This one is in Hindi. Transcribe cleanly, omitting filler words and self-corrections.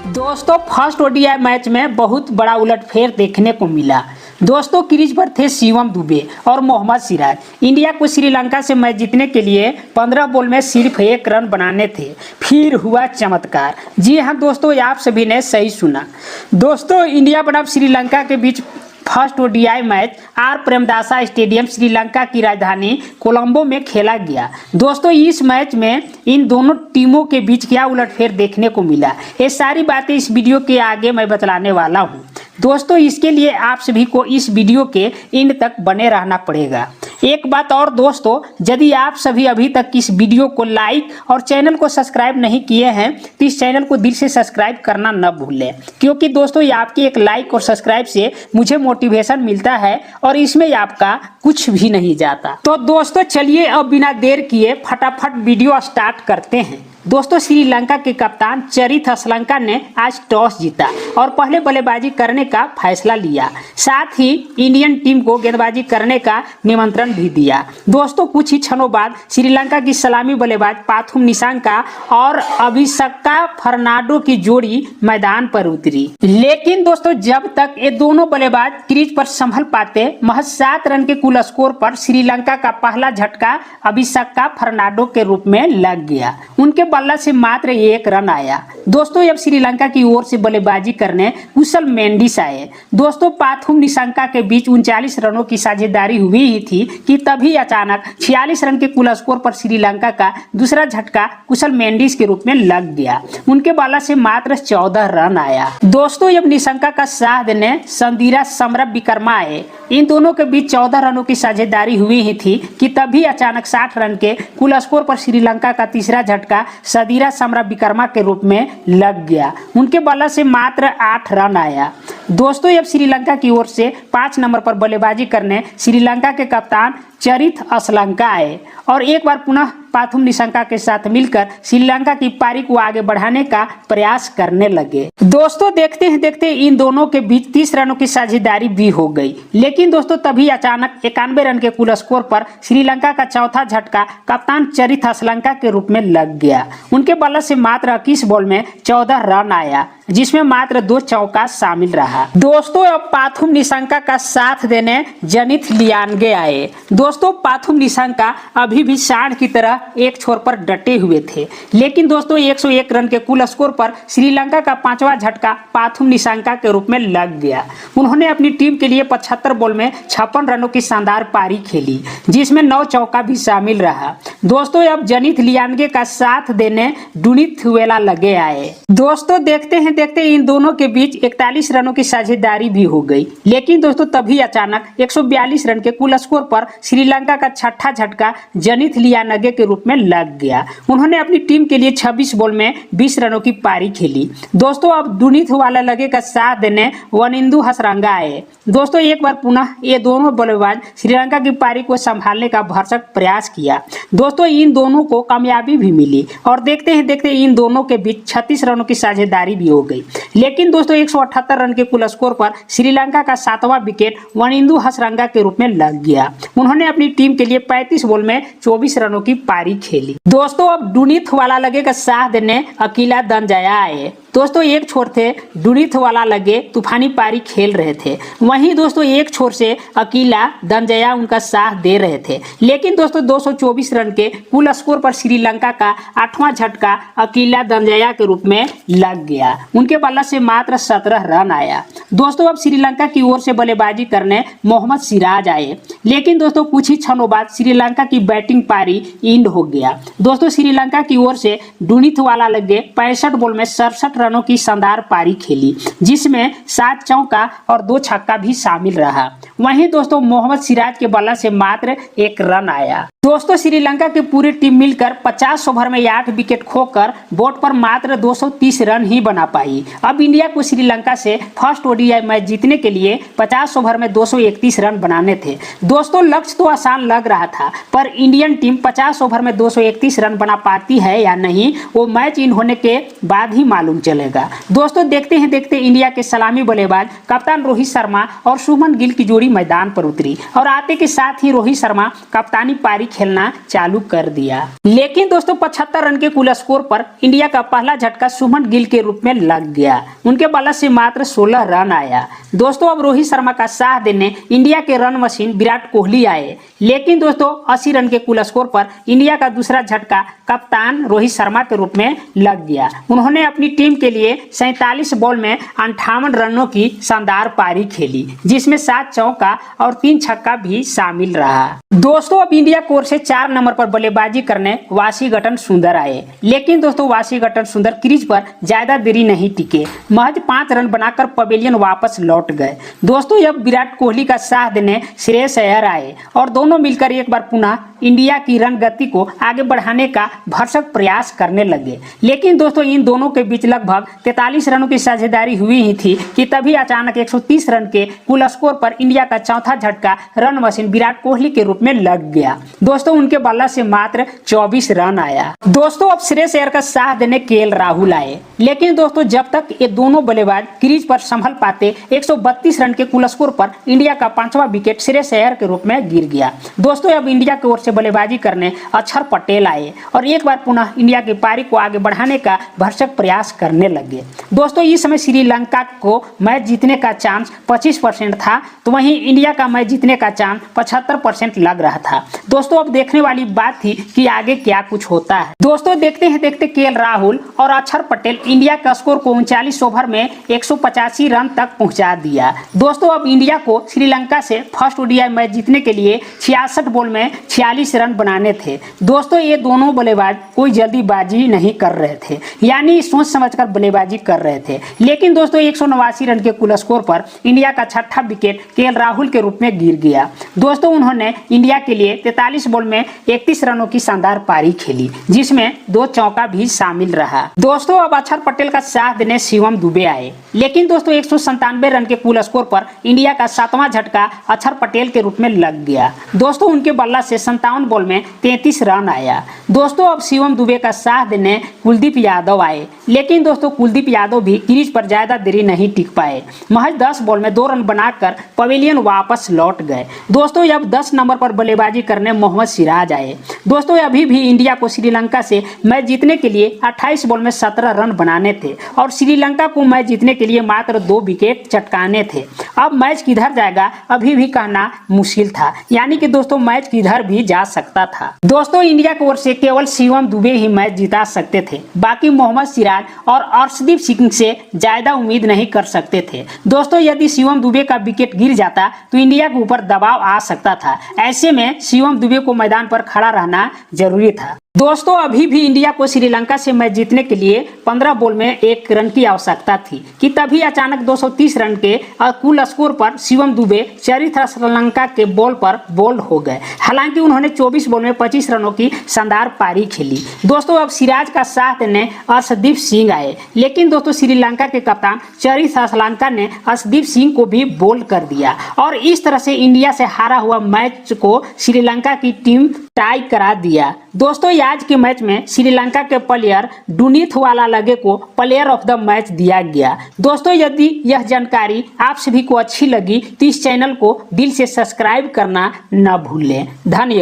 दोस्तों फर्स्ट ओडीआई मैच में बहुत बड़ा उलटफेर देखने को मिला। दोस्तों क्रीज पर थे शिवम दुबे और मोहम्मद सिराज। इंडिया को श्रीलंका से मैच जीतने के लिए 15 बॉल में सिर्फ 1 रन बनाने थे, फिर हुआ चमत्कार। जी हाँ दोस्तों, आप सभी ने सही सुना। दोस्तों इंडिया बनाम श्रीलंका के बीच first ODI match R Premadasa stadium Sri Lanka की राजधानी कोलंबो में खेला गया। दोस्तों इस मैच में इन दोनों टीमों के बीच क्या उलटफेर देखने को मिला, ये सारी बातें इस वीडियो के आगे मैं बतलाने वाला हूँ। दोस्तों इसके लिए आप सभी को इस वीडियो के एंड तक बने रहना पड़ेगा। एक बात और दोस्तों, यदि आप सभी अभी तक इस वीडियो को लाइक और चैनल को सब्सक्राइब नहीं किए हैं तो इस चैनल को दिल से सब्सक्राइब करना न भूलें, क्योंकि दोस्तों ये आपकी एक लाइक और सब्सक्राइब से मुझे मोटिवेशन मिलता है और इसमें आपका कुछ भी नहीं जाता। तो दोस्तों चलिए अब बिना देर किए फटाफट वीडियो स्टार्ट करते हैं। दोस्तों श्रीलंका के कप्तान चरित असलंका ने आज टॉस जीता और पहले बल्लेबाजी करने का फैसला लिया। साथ ही इंडियन टीम को गेंदबाजी करने का निमंत्रण भी दिया। दोस्तों कुछ ही क्षणों बाद श्रीलंका की सलामी बल्लेबाज पाथुम निसांका और अभिषक्का फर्नांडो की जोड़ी मैदान पर उतरी, लेकिन दोस्तों जब तक ये दोनों बल्लेबाज क्रीज पर संभल पाते, महज 7 रन के कुल स्कोर पर श्रीलंका का पहला झटका अभिषक्का फर्नांडो के रूप में लग गया। उनके बल्ला से मात्र 1 रन आया। दोस्तों अब श्रीलंका की ओर से बल्लेबाजी करने कुशल मेंडिस आए। दोस्तों पाथुम निसांका के बीच 39 रनों की साझेदारी हुई ही थी कि तभी अचानक 46 रन के कुल स्कोर पर श्रीलंका का दूसरा झटका कुशल मेंडिस के रूप में लग गया। उनके बल्ला से मात्र 14 रन आया। दोस्तों अब निसांका का साथ देने संदीरा समरविक्रमा आए। इन दोनों के बीच 14 रनों की साझेदारी हुई ही थी कि तभी अचानक 60 रन के कुल स्कोर पर श्रीलंका का तीसरा झटका संदीरा समरविक्रमा के रूप में लग गया। उनके बल्ला से मात्र 8 रन आया। दोस्तों अब श्रीलंका की ओर से 5 नंबर पर बल्लेबाजी करने श्रीलंका के कप्तान चरित असलंका आए और एक बार पुनः पाथुम निसांका के साथ मिलकर श्रीलंका की पारी को आगे बढ़ाने का प्रयास करने लगे। दोस्तों देखते हैं देखते इन दोनों के बीच 30 रनों की साझेदारी भी हो गई, लेकिन दोस्तों तभी अचानक 91 रन के कुल स्कोर पर श्रीलंका का चौथा झटका कप्तान चरित असलंका के रूप में लग गया। उनके बल्ला से मात्र 21 बॉल में 14 रन आया, जिसमें मात्र 2 चौका शामिल रहा। दोस्तों अब पाथुम निसांका का साथ देने जनित लियानगे आए। दोस्तों पाथुम निसांका अभी भी सांड की तरह एक छोर पर डटे हुए थे, लेकिन दोस्तों 101 रन के कुल स्कोर पर श्रीलंका का 5वां झटका पाथुम निसांका के रूप में लग गया। उन्होंने अपनी टीम के लिए 75 बॉल में 56 रनों की शानदार पारी खेली, जिसमें 9 चौका भी शामिल रहा। दोस्तों अब जनित लियानगे का साथ देने डुनित हुएला लगे आए। दोस्तों देखते हैं देखते इन दोनों के बीच 41 रनों की साझेदारी भी हो गई, लेकिन दोस्तों तभी अचानक 142 रन के कुल स्कोर पर श्रीलंका का छठा झटका जनित लियानगे के रूप में लग गया। उन्होंने अपनी टीम के लिए 26 बॉल में 20 रनों की पारी खेली। दोस्तों अब डुनित हुएला लगे का साथ देने वनिंदु हसरंगा आए। दोस्तों एक बार पुनः ये दोनों बल्लेबाज श्रीलंका की पारी को संभालने का भरसक प्रयास किया। दोस्तों इन दोनों को कामयाबी भी मिली और देखते हैं देखते इन दोनों के बीच 36 रनों की साझेदारी भी हो गई, लेकिन दोस्तों 178 रन के कुल स्कोर पर श्रीलंका का 7वां विकेट वनिंदु हसरंगा के रूप में लग गया। उन्होंने अपनी टीम के लिए 35 बॉल में 24 रनों की पारी खेली। दोस्तों अब डुनित हुएला लगे का साथ देने अकीला दंजाया आए। दोस्तों एक छोर थे डुनित हुएला लगे तूफानी पारी खेल रहे थे, वहीं दोस्तों एक छोर से अकीला दंजया उनका साथ दे रहे थे, लेकिन दोस्तों 224 रन के कुल स्कोर पर श्रीलंका का 8वां झटका अकीला दंजया के रूप में लग गया। उनके बल्ला से मात्र 17 रन आया। दोस्तों अब श्रीलंका की ओर से बल्लेबाजी करने मोहम्मद सिराज आए, लेकिन दोस्तों कुछ ही क्षणों बाद श्रीलंका की बैटिंग पारी एंड हो गया। दोस्तों श्रीलंका की ओर से डुनित हुएला लगे 65 बॉल में 67 रनों की शानदार पारी खेली, जिसमें 7 चौका और 2 छक्का भी शामिल रहा। वहीं दोस्तों मोहम्मद सिराज के बल्ला से मात्र 1 रन आया। दोस्तों श्रीलंका की पूरी टीम मिलकर 50 ओवर में 8 विकेट खोकर बोर्ड पर मात्र 230 रन ही बना पाई। अब इंडिया को श्रीलंका से फर्स्ट ओडीआई मैच जीतने के लिए 50 ओवर में 231 रन बनाने थे। दोस्तों लक्ष्य तो आसान लग रहा था, पर इंडियन टीम 50 ओवर में 231 रन बना पाती है या नहीं, वो मैच इन होने के बाद ही मालूम चले। चलेगा। दोस्तों देखते इंडिया के सलामी बल्लेबाज कप्तान रोहित शर्मा और शुभमन गिल की जोड़ी मैदान पर उतरी और आते के साथ ही रोहित शर्मा कप्तानी पारी खेलना चालू कर दिया। लेकिन दोस्तों 75 रन के कुल स्कोर पर इंडिया का पहला झटका शुभमन गिल के रूप में लग गया। उनके बल्ले से मात्र 16 रन आया। दोस्तों अब रोहित शर्मा का साथ देने इंडिया के रन मशीन विराट कोहली आए। लेकिन दोस्तों 80 रन के कुल स्कोर पर इंडिया का दूसरा झटका कप्तान रोहित शर्मा के रूप में लग गया। उन्होंने अपनी टीम के लिए 47 बॉल में 58 रनों की शानदार पारी खेली, जिसमें 7 चौका और 3 छक्का भी शामिल रहा। दोस्तों अब इंडिया कोर से 4 नंबर पर बल्लेबाजी करने वाशिंगटन सुंदर आए। लेकिन दोस्तों वाशिंगटन सुंदर क्रीज पर ज्यादा देरी नहीं टिके, महज 5 रन बनाकर पवेलियन वापस लौट गए। दोस्तों अब विराट कोहली का साथ देने श्रेयस अय्यर आए और दोनों मिलकर एक बार पुनः इंडिया की रन गति को आगे बढ़ाने का भरसक प्रयास करने लगे। लेकिन दोस्तों इन दोनों के बीच लगभग 43 रनों की साझेदारी हुई ही थी कि तभी अचानक 130 रन के कुल स्कोर पर इंडिया का चौथा झटका रन मशीन विराट कोहली के रूप में लग गया। दोस्तों उनके बल्ला से मात्र 24 रन आया। दोस्तों अब श्रेयस अय्यर का साथ देने केएल राहुल आए। लेकिन दोस्तों जब तक ये दोनों बल्लेबाज क्रीज पर संभल पाते 132 रन के कुल स्कोर पर इंडिया का 5वां विकेट श्रेयस अय्यर के रूप में गिर गया। दोस्तों अब इंडिया की ओर से बल्लेबाजी करने अक्षर पटेल आए और एक बार पुनः इंडिया की पारी को आगे बढ़ाने का भरसक प्रयास करने लगे। दोस्तों इस समय श्रीलंका को मैच जीतने का चांस 25% था, तो वहीं इंडिया का मैच जीतने का चांस 75% लग रहा था। दोस्तों अब देखने वाली बात थी कि आगे क्या कुछ होता है। दोस्तों देखते केएल राहुल और अक्षर पटेल इंडिया का स्कोर को 39 ओवर में 185 रन तक पहुंचा दिया। दोस्तों अब इंडिया को श्रीलंका से फर्स्ट ओडीआई मैच जीतने के लिए 66 बॉल में 46 रन बनाने थे। दोस्तों ये दोनों बल्लेबाज कोई जल्दीबाजी नहीं कर रहे थे, यानी सोच समझकर बल्लेबाजी कर रहे थे। लेकिन दोस्तों 189 रन के कुल स्कोर पर इंडिया का छठा विकेट केएल राहुल के रूप में गिर गया। दोस्तों उन्होंने इंडिया के लिए 43 बॉल में 31 रनों की शानदार पारी खेली, जिसमें 2 चौका भी शामिल रहा। दोस्तों अब अक्षर पटेल का साथ देने शिवम दुबे आए। लेकिन दोस्तों 197 रन के कुल स्कोर पर इंडिया का 7वां झटका अक्षर पटेल के रूप में लग गया। दोस्तों उनके बल्ला से 57 बॉल में 33 रन आया। दोस्तों अब शिवम दुबे का साथ देने कुलदीप यादव आए। लेकिन दोस्तों कुलदीप यादव भी क्रीज पर ज्यादा देरी नहीं टिक पाए, महज 10 बॉल में 2 रन बनाकर पवेलियन वापस लौट गए। दोस्तों अब 10 नंबर पर बल्लेबाजी करने मोहम्मद सिराज आए। दोस्तों अभी भी इंडिया को श्रीलंका से मैच जीतने के लिए 28 बॉल में 17 रन बनाने थे और श्रीलंका को मैच जीतने के लिए मात्र 2 विकेट चटकाने थे। अब मैच किधर जाएगा अभी भी कहना मुश्किल था, यानी कि दोस्तों मैच किधर भी जा सकता था। दोस्तों इंडिया की ओर से केवल शिवम दुबे ही मैच जिता सकते थे, बाकी मोहम्मद सिराज और अर्शदीप सिंह से ज्यादा उम्मीद नहीं कर सकते थे। दोस्तों यदि शिवम दुबे का विकेट गिर जाता तो इंडिया के ऊपर दबाव आ सकता था। ऐसे में शिवम दुबे को मैदान पर खड़ा रहना जरूरी था। दोस्तों अभी भी इंडिया को श्रीलंका से मैच जीतने के लिए 15 बॉल में 1 रन की आवश्यकता थी कि तभी अचानक 230 रन के कुल स्कोर पर शिवम दुबे चरित्र श्रीलंका के बॉल पर बोल्ड हो गए। हालांकि उन्होंने 24 बॉल में 25 रनों की शानदार पारी खेली। दोस्तों अब सिराज का साथ देने अर्शदीप सिंह आए। लेकिन दोस्तों श्रीलंका के कप्तान चरित्र श्रीलंका ने अर्शदीप सिंह को भी बोल्ड कर दिया और इस तरह से इंडिया से हारा हुआ मैच को श्रीलंका की टीम टाई करा दिया। दोस्तों आज के मैच में श्रीलंका के प्लेयर डुनीथ वाला लगे को प्लेयर ऑफ द मैच दिया गया। दोस्तों यदि यह जानकारी आप सभी को अच्छी लगी तो इस चैनल को दिल से सब्सक्राइब करना न भूलें। धन्यवाद।